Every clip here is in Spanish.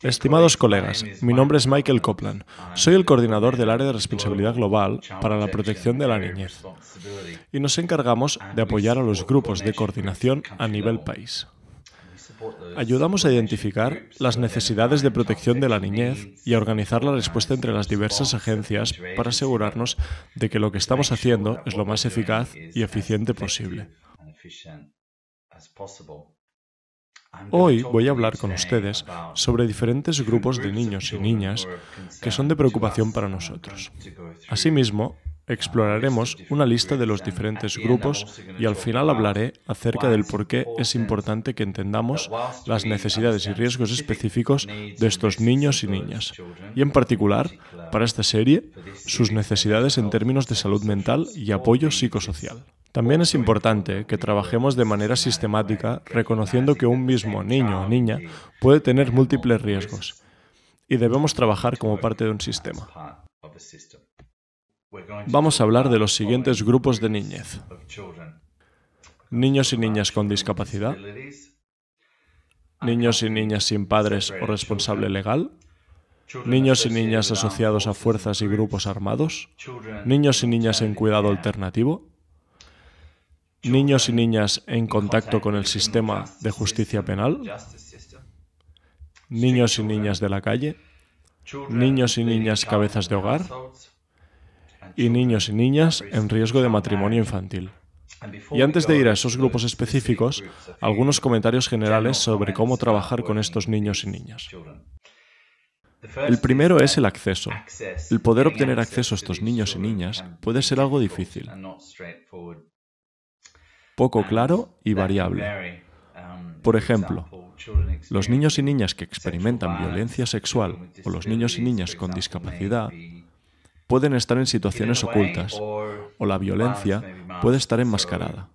Estimados colegas, mi nombre es Michael Copland. Soy el coordinador del área de responsabilidad global para la protección de la niñez y nos encargamos de apoyar a los grupos de coordinación a nivel país. Ayudamos a identificar las necesidades de protección de la niñez y a organizar la respuesta entre las diversas agencias para asegurarnos de que lo que estamos haciendo es lo más eficaz y eficiente posible. Hoy voy a hablar con ustedes sobre diferentes grupos de niños y niñas que son de preocupación para nosotros. Asimismo, exploraremos una lista de los diferentes grupos y al final hablaré acerca del por qué es importante que entendamos las necesidades y riesgos específicos de estos niños y niñas, y en particular, para esta serie, sus necesidades en términos de salud mental y apoyo psicosocial. También es importante que trabajemos de manera sistemática reconociendo que un mismo niño o niña puede tener múltiples riesgos y debemos trabajar como parte de un sistema. Vamos a hablar de los siguientes grupos de niñez: niños y niñas con discapacidad, niños y niñas sin padres o responsable legal, niños y niñas asociados a fuerzas y grupos armados, niños y niñas en cuidado alternativo, niños y niñas en contacto con el sistema de justicia penal, niños y niñas de la calle, niños y niñas cabezas de hogar y niños y niñas en riesgo de matrimonio infantil. Y antes de ir a esos grupos específicos, algunos comentarios generales sobre cómo trabajar con estos niños y niñas. El primero es el acceso. El poder obtener acceso a estos niños y niñas puede ser algo difícil, poco claro y variable. Por ejemplo, los niños y niñas que experimentan violencia sexual o los niños y niñas con discapacidad pueden estar en situaciones ocultas o la violencia puede estar enmascarada,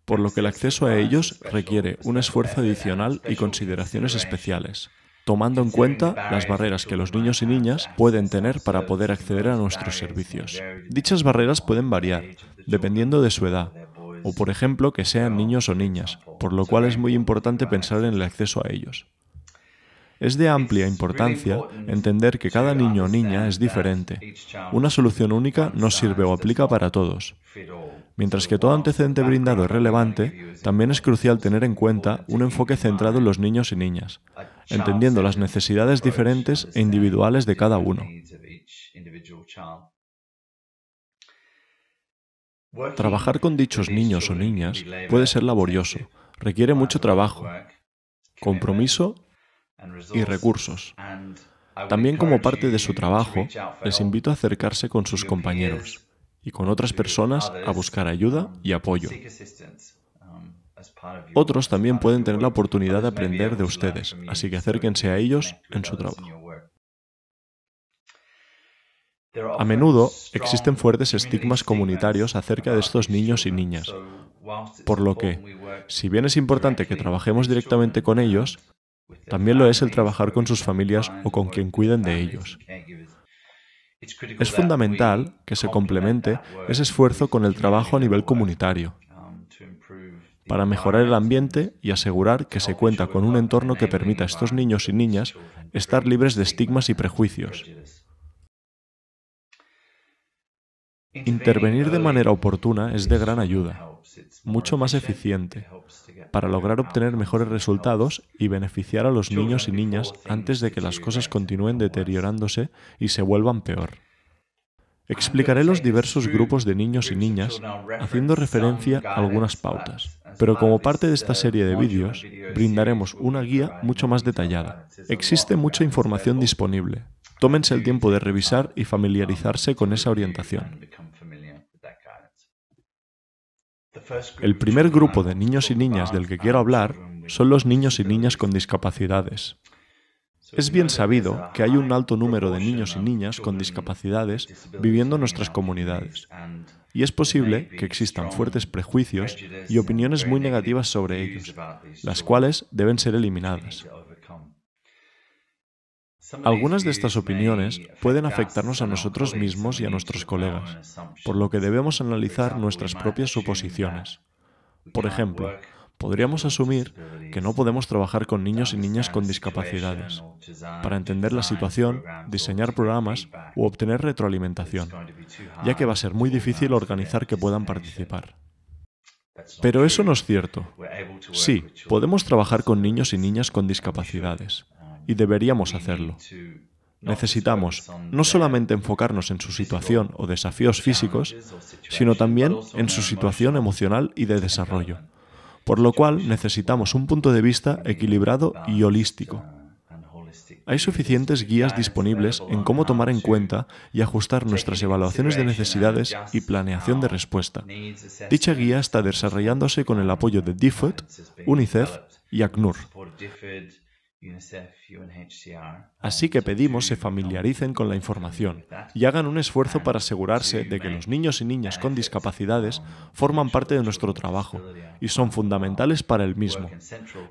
por lo que el acceso a ellos requiere un esfuerzo adicional y consideraciones especiales, tomando en cuenta las barreras que los niños y niñas pueden tener para poder acceder a nuestros servicios. Dichas barreras pueden variar, dependiendo de su edad, o por ejemplo que sean niños o niñas, por lo cual es muy importante pensar en el acceso a ellos. Es de amplia importancia entender que cada niño o niña es diferente. Una solución única no sirve o aplica para todos. Mientras que todo antecedente brindado es relevante, también es crucial tener en cuenta un enfoque centrado en los niños y niñas, entendiendo las necesidades diferentes e individuales de cada uno. Trabajar con dichos niños o niñas puede ser laborioso, requiere mucho trabajo, compromiso y recursos. También como parte de su trabajo, les invito a acercarse con sus compañeros y con otras personas a buscar ayuda y apoyo. Otros también pueden tener la oportunidad de aprender de ustedes, así que acérquense a ellos en su trabajo. A menudo existen fuertes estigmas comunitarios acerca de estos niños y niñas, por lo que, si bien es importante que trabajemos directamente con ellos, también lo es el trabajar con sus familias o con quien cuiden de ellos. Es fundamental que se complemente ese esfuerzo con el trabajo a nivel comunitario, para mejorar el ambiente y asegurar que se cuenta con un entorno que permita a estos niños y niñas estar libres de estigmas y prejuicios. Intervenir de manera oportuna es de gran ayuda, mucho más eficiente, para lograr obtener mejores resultados y beneficiar a los niños y niñas antes de que las cosas continúen deteriorándose y se vuelvan peor. Explicaré los diversos grupos de niños y niñas haciendo referencia a algunas pautas, pero como parte de esta serie de vídeos, brindaremos una guía mucho más detallada. Existe mucha información disponible. Tómense el tiempo de revisar y familiarizarse con esa orientación. El primer grupo de niños y niñas del que quiero hablar son los niños y niñas con discapacidades. Es bien sabido que hay un alto número de niños y niñas con discapacidades viviendo en nuestras comunidades, y es posible que existan fuertes prejuicios y opiniones muy negativas sobre ellos, las cuales deben ser eliminadas. Algunas de estas opiniones pueden afectarnos a nosotros mismos y a nuestros colegas, por lo que debemos analizar nuestras propias suposiciones. Por ejemplo, Podríamos asumir que no podemos trabajar con niños y niñas con discapacidades. Para entender la situación, diseñar programas u obtener retroalimentación, ya que va a ser muy difícil organizar que puedan participar. Pero eso no es cierto. Sí, podemos trabajar con niños y niñas con discapacidades, y deberíamos hacerlo. Necesitamos no solamente enfocarnos en su situación o desafíos físicos, sino también en su situación emocional y de desarrollo, por lo cual necesitamos un punto de vista equilibrado y holístico. Hay suficientes guías disponibles en cómo tomar en cuenta y ajustar nuestras evaluaciones de necesidades y planeación de respuesta. Dicha guía está desarrollándose con el apoyo de DFID, UNICEF y ACNUR. Así que pedimos se familiaricen con la información y hagan un esfuerzo para asegurarse de que los niños y niñas con discapacidades forman parte de nuestro trabajo y son fundamentales para el mismo.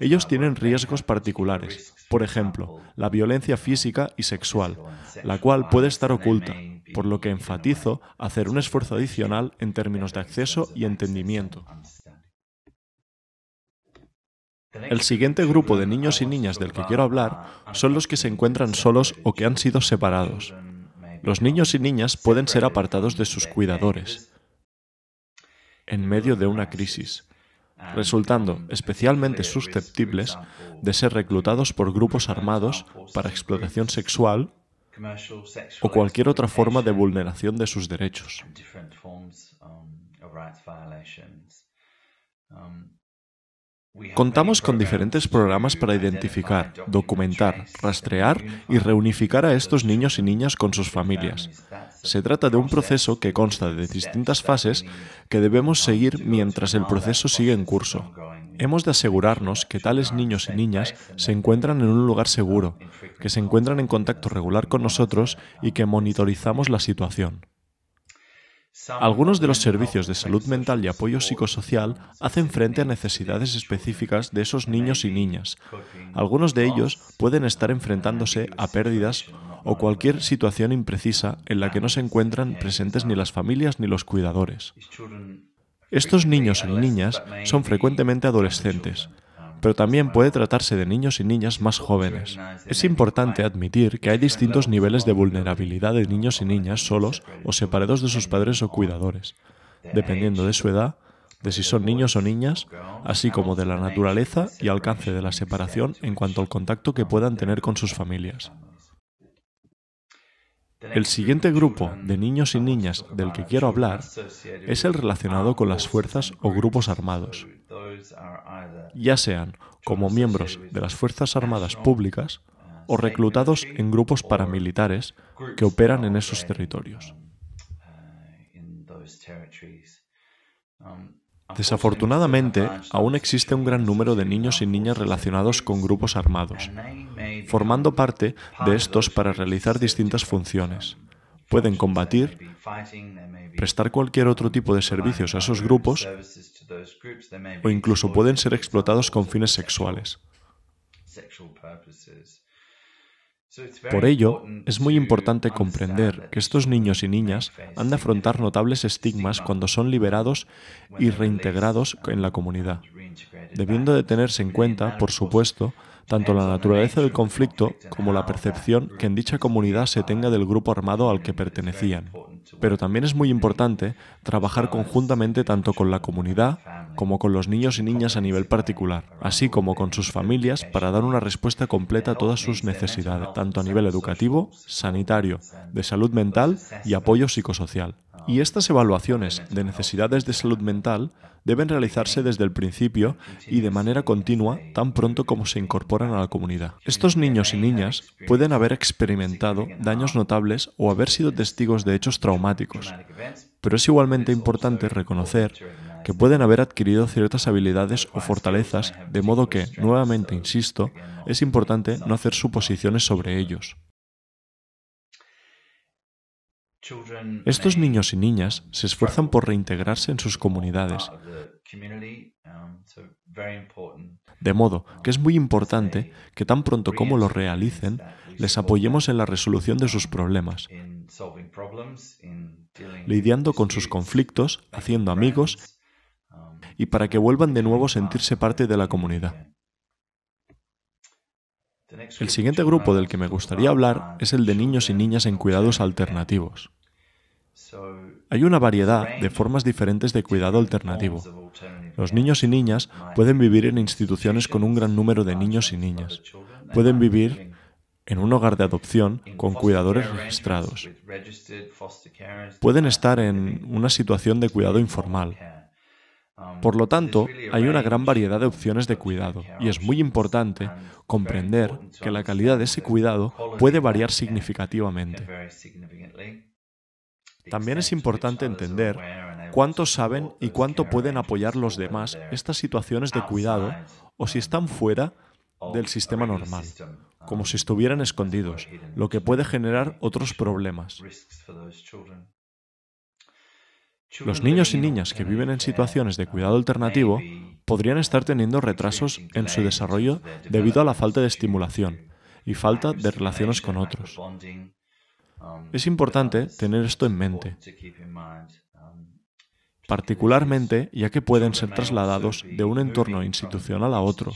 Ellos tienen riesgos particulares, por ejemplo, la violencia física y sexual, la cual puede estar oculta, por lo que enfatizo hacer un esfuerzo adicional en términos de acceso y entendimiento. El siguiente grupo de niños y niñas del que quiero hablar son los que se encuentran solos o que han sido separados. Los niños y niñas pueden ser apartados de sus cuidadores en medio de una crisis, resultando especialmente susceptibles de ser reclutados por grupos armados para explotación sexual o cualquier otra forma de vulneración de sus derechos. Contamos con diferentes programas para identificar, documentar, rastrear y reunificar a estos niños y niñas con sus familias. Se trata de un proceso que consta de distintas fases que debemos seguir mientras el proceso sigue en curso. Hemos de asegurarnos que tales niños y niñas se encuentran en un lugar seguro, que se encuentran en contacto regular con nosotros y que monitorizamos la situación. Algunos de los servicios de salud mental y apoyo psicosocial hacen frente a necesidades específicas de esos niños y niñas. Algunos de ellos pueden estar enfrentándose a pérdidas o cualquier situación imprecisa en la que no se encuentran presentes ni las familias ni los cuidadores. Estos niños y niñas son frecuentemente adolescentes, pero también puede tratarse de niños y niñas más jóvenes. Es importante admitir que hay distintos niveles de vulnerabilidad de niños y niñas solos o separados de sus padres o cuidadores, dependiendo de su edad, de si son niños o niñas, así como de la naturaleza y alcance de la separación en cuanto al contacto que puedan tener con sus familias. El siguiente grupo de niños y niñas del que quiero hablar es el relacionado con las fuerzas o grupos armados, ya sean como miembros de las Fuerzas Armadas públicas o reclutados en grupos paramilitares que operan en esos territorios. Desafortunadamente, aún existe un gran número de niños y niñas relacionados con grupos armados, formando parte de estos para realizar distintas funciones. Pueden combatir, prestar cualquier otro tipo de servicios a esos grupos o incluso pueden ser explotados con fines sexuales. Por ello, es muy importante comprender que estos niños y niñas han de afrontar notables estigmas cuando son liberados y reintegrados en la comunidad, debiendo de tenerse en cuenta, por supuesto, tanto la naturaleza del conflicto como la percepción que en dicha comunidad se tenga del grupo armado al que pertenecían. Pero también es muy importante trabajar conjuntamente tanto con la comunidad como con los niños y niñas a nivel particular, así como con sus familias para dar una respuesta completa a todas sus necesidades, tanto a nivel educativo, sanitario, de salud mental y apoyo psicosocial. Y estas evaluaciones de necesidades de salud mental deben realizarse desde el principio y de manera continua tan pronto como se incorporan a la comunidad. Estos niños y niñas pueden haber experimentado daños notables o haber sido testigos de hechos traumáticos, pero es igualmente importante reconocer que pueden haber adquirido ciertas habilidades o fortalezas, de modo que, nuevamente insisto, es importante no hacer suposiciones sobre ellos. Estos niños y niñas se esfuerzan por reintegrarse en sus comunidades, de modo que es muy importante que tan pronto como lo realicen, les apoyemos en la resolución de sus problemas, lidiando con sus conflictos, haciendo amigos y para que vuelvan de nuevo a sentirse parte de la comunidad. El siguiente grupo del que me gustaría hablar es el de niños y niñas en cuidados alternativos. Hay una variedad de formas diferentes de cuidado alternativo. Los niños y niñas pueden vivir en instituciones con un gran número de niños y niñas. Pueden vivir en un hogar de adopción con cuidadores registrados. Pueden estar en una situación de cuidado informal. Por lo tanto, hay una gran variedad de opciones de cuidado y es muy importante comprender que la calidad de ese cuidado puede variar significativamente. También es importante entender cuánto saben y cuánto pueden apoyar los demás estas situaciones de cuidado o si están fuera del sistema normal, como si estuvieran escondidos, lo que puede generar otros problemas. Los niños y niñas que viven en situaciones de cuidado alternativo podrían estar teniendo retrasos en su desarrollo debido a la falta de estimulación y falta de relaciones con otros. Es importante tener esto en mente, particularmente ya que pueden ser trasladados de un entorno institucional a otro,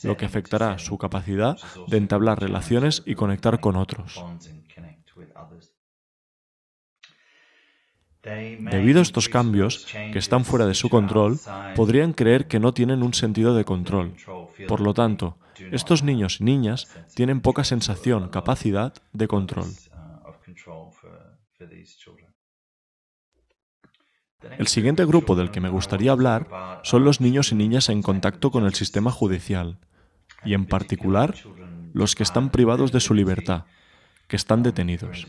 lo que afectará su capacidad de entablar relaciones y conectar con otros. Debido a estos cambios, que están fuera de su control, podrían creer que no tienen un sentido de control. Por lo tanto, estos niños y niñas tienen poca sensación, capacidad de control. El siguiente grupo del que me gustaría hablar son los niños y niñas en contacto con el sistema judicial, y en particular, los que están privados de su libertad, que están detenidos.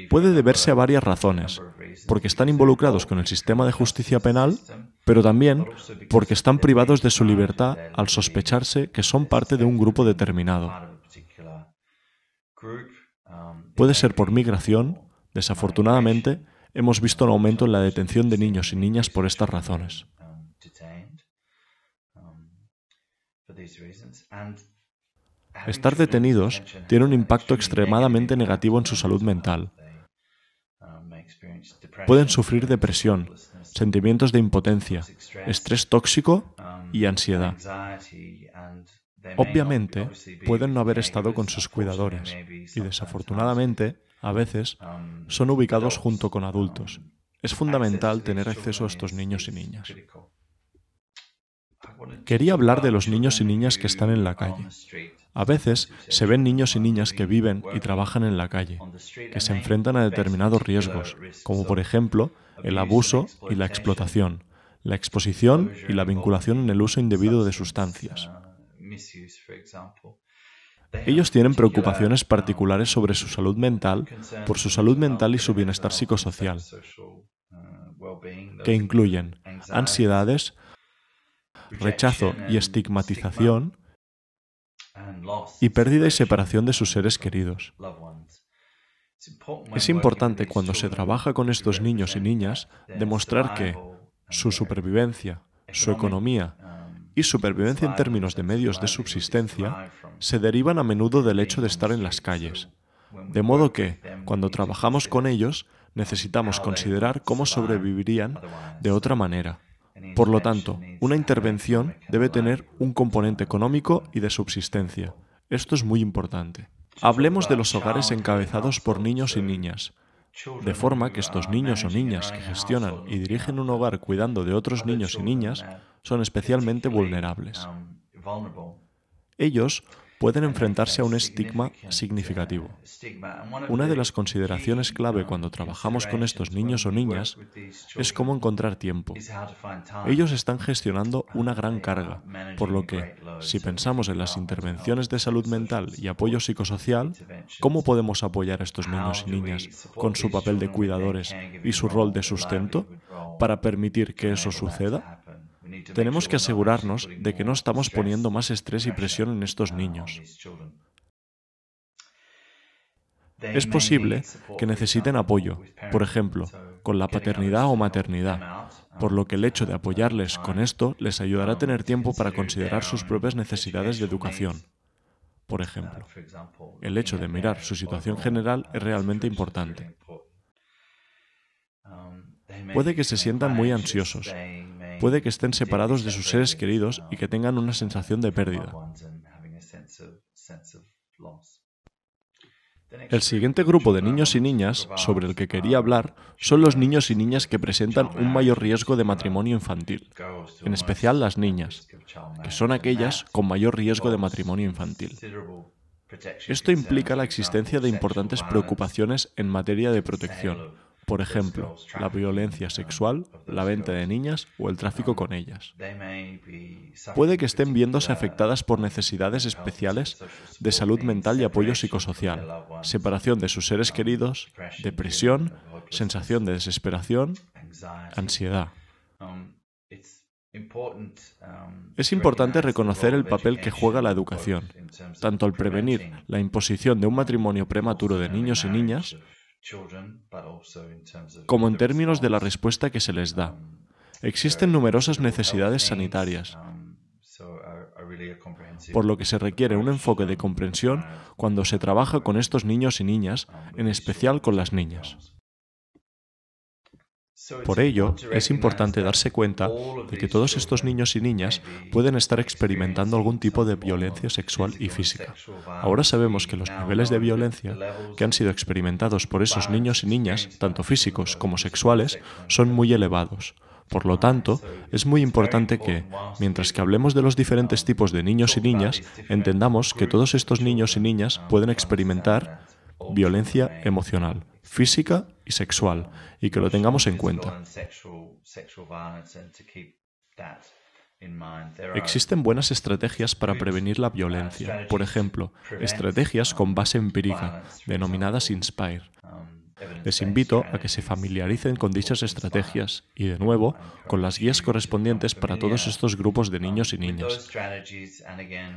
Puede deberse a varias razones, porque están involucrados con el sistema de justicia penal, pero también porque están privados de su libertad al sospecharse que son parte de un grupo determinado. Puede ser por migración. Desafortunadamente, hemos visto un aumento en la detención de niños y niñas por estas razones. Estar detenidos tiene un impacto extremadamente negativo en su salud mental. Pueden sufrir depresión, sentimientos de impotencia, estrés tóxico y ansiedad. Obviamente, pueden no haber estado con sus cuidadores y, desafortunadamente, a veces son ubicados junto con adultos. Es fundamental tener acceso a estos niños y niñas. Quería hablar de los niños y niñas que están en la calle. A veces se ven niños y niñas que viven y trabajan en la calle, que se enfrentan a determinados riesgos, como por ejemplo el abuso y la explotación, la exposición y la vinculación en el uso indebido de sustancias. Ellos tienen preocupaciones particulares sobre su salud mental, por su salud mental y su bienestar psicosocial, que incluyen ansiedades, rechazo y estigmatización, y pérdida y separación de sus seres queridos. Es importante cuando se trabaja con estos niños y niñas demostrar que su supervivencia, su economía y supervivencia en términos de medios de subsistencia se derivan a menudo del hecho de estar en las calles. De modo que, cuando trabajamos con ellos, necesitamos considerar cómo sobrevivirían de otra manera. Por lo tanto, una intervención debe tener un componente económico y de subsistencia. Esto es muy importante. Hablemos de los hogares encabezados por niños y niñas, de forma que estos niños o niñas que gestionan y dirigen un hogar cuidando de otros niños y niñas son especialmente vulnerables. Ellos pueden enfrentarse a un estigma significativo. Una de las consideraciones clave cuando trabajamos con estos niños o niñas es cómo encontrar tiempo. Ellos están gestionando una gran carga, por lo que, si pensamos en las intervenciones de salud mental y apoyo psicosocial, ¿cómo podemos apoyar a estos niños y niñas con su papel de cuidadores y su rol de sustento para permitir que eso suceda? Tenemos que asegurarnos de que no estamos poniendo más estrés y presión en estos niños. Es posible que necesiten apoyo, por ejemplo, con la paternidad o maternidad, por lo que el hecho de apoyarles con esto les ayudará a tener tiempo para considerar sus propias necesidades de educación. Por ejemplo, el hecho de mirar su situación general es realmente importante. Puede que se sientan muy ansiosos, puede que estén separados de sus seres queridos y que tengan una sensación de pérdida. El siguiente grupo de niños y niñas sobre el que quería hablar son los niños y niñas que presentan un mayor riesgo de matrimonio infantil, en especial las niñas, que son aquellas con mayor riesgo de matrimonio infantil. Esto implica la existencia de importantes preocupaciones en materia de protección, por ejemplo, la violencia sexual, la venta de niñas o el tráfico con ellas. Puede que estén viéndose afectadas por necesidades especiales de salud mental y apoyo psicosocial, separación de sus seres queridos, depresión, sensación de desesperación, ansiedad. Es importante reconocer el papel que juega la educación, tanto al prevenir la imposición de un matrimonio prematuro de niños y niñas, como en términos de la respuesta que se les da. Existen numerosas necesidades sanitarias, por lo que se requiere un enfoque de comprensión cuando se trabaja con estos niños y niñas, en especial con las niñas. Por ello, es importante darse cuenta de que todos estos niños y niñas pueden estar experimentando algún tipo de violencia sexual y física. Ahora sabemos que los niveles de violencia que han sido experimentados por esos niños y niñas, tanto físicos como sexuales, son muy elevados. Por lo tanto, es muy importante que, mientras que hablemos de los diferentes tipos de niños y niñas, entendamos que todos estos niños y niñas pueden experimentar violencia emocional, física y sexual, y que lo tengamos en cuenta. Existen buenas estrategias para prevenir la violencia, por ejemplo, estrategias con base empírica, denominadas INSPIRE. Les invito a que se familiaricen con dichas estrategias y, de nuevo, con las guías correspondientes para todos estos grupos de niños y niñas.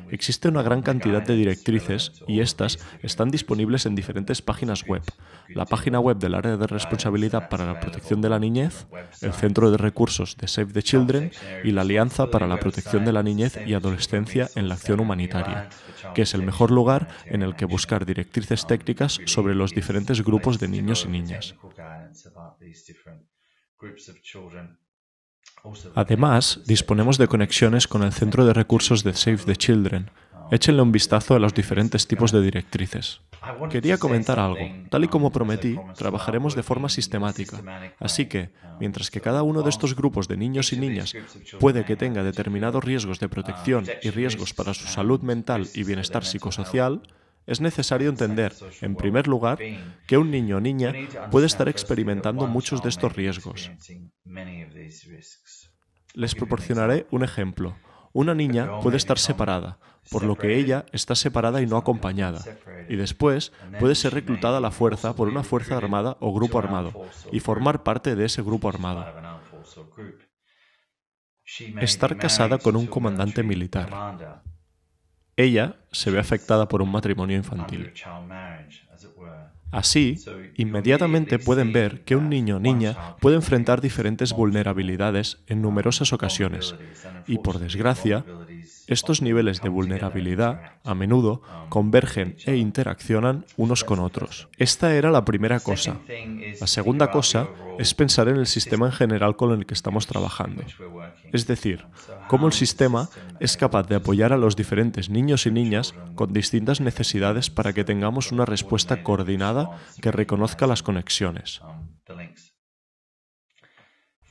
Existe una gran cantidad de directrices y estas están disponibles en diferentes páginas web. La página web del Área de Responsabilidad para la Protección de la Niñez, el Centro de Recursos de Save the Children y la Alianza para la Protección de la Niñez y Adolescencia en la Acción Humanitaria, que es el mejor lugar en el que buscar directrices técnicas sobre los diferentes grupos de niños y niñas. Además, disponemos de conexiones con el Centro de Recursos de Save the Children. Échenle un vistazo a los diferentes tipos de directrices. Quería comentar algo. Tal y como prometí, trabajaremos de forma sistemática. Así que, mientras que cada uno de estos grupos de niños y niñas puede que tenga determinados riesgos de protección y riesgos para su salud mental y bienestar psicosocial, es necesario entender, en primer lugar, que un niño o niña puede estar experimentando muchos de estos riesgos. Les proporcionaré un ejemplo. Una niña puede estar separada, por lo que ella está separada y no acompañada, y después puede ser reclutada a la fuerza por una fuerza armada o grupo armado, y formar parte de ese grupo armado. Estar casada con un comandante militar. Ella se ve afectada por un matrimonio infantil. Así, inmediatamente pueden ver que un niño o niña puede enfrentar diferentes vulnerabilidades en numerosas ocasiones, y por desgracia, estos niveles de vulnerabilidad a menudo convergen e interaccionan unos con otros. Esta era la primera cosa. La segunda cosa es pensar en el sistema en general con el que estamos trabajando. Es decir, cómo el sistema es capaz de apoyar a los diferentes niños y niñas con distintas necesidades para que tengamos una respuesta coordinada que reconozca las conexiones.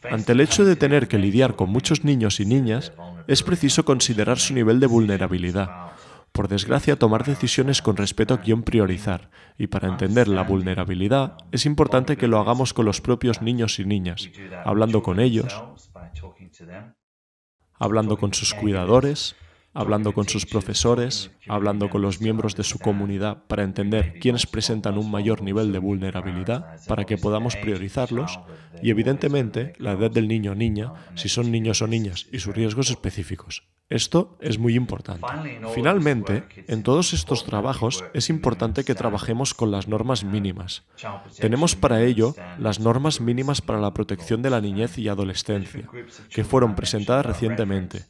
Ante el hecho de tener que lidiar con muchos niños y niñas, es preciso considerar su nivel de vulnerabilidad. Por desgracia, tomar decisiones con respeto a quién priorizar, y para entender la vulnerabilidad, es importante que lo hagamos con los propios niños y niñas, hablando con ellos, hablando con sus cuidadores, hablando con sus profesores, hablando con los miembros de su comunidad para entender quiénes presentan un mayor nivel de vulnerabilidad, para que podamos priorizarlos, y evidentemente la edad del niño o niña, si son niños o niñas, y sus riesgos específicos. Esto es muy importante. Finalmente, en todos estos trabajos es importante que trabajemos con las normas mínimas. Tenemos para ello las normas mínimas para la protección de la niñez y adolescencia, que fueron presentadas recientemente.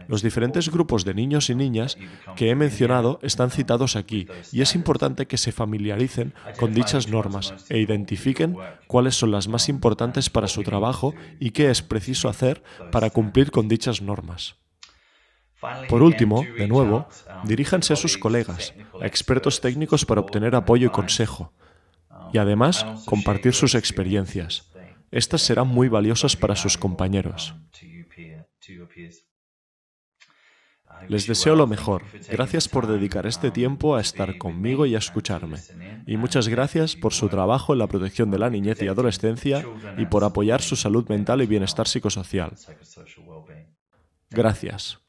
Los diferentes grupos de niños y niñas que he mencionado están citados aquí y es importante que se familiaricen con dichas normas e identifiquen cuáles son las más importantes para su trabajo y qué es preciso hacer para cumplir con dichas normas. Por último, de nuevo, diríjanse a sus colegas, a expertos técnicos para obtener apoyo y consejo, y además compartir sus experiencias. Estas serán muy valiosas para sus compañeros. Les deseo lo mejor. Gracias por dedicar este tiempo a estar conmigo y a escucharme. Y muchas gracias por su trabajo en la protección de la niñez y adolescencia y por apoyar su salud mental y bienestar psicosocial. Gracias.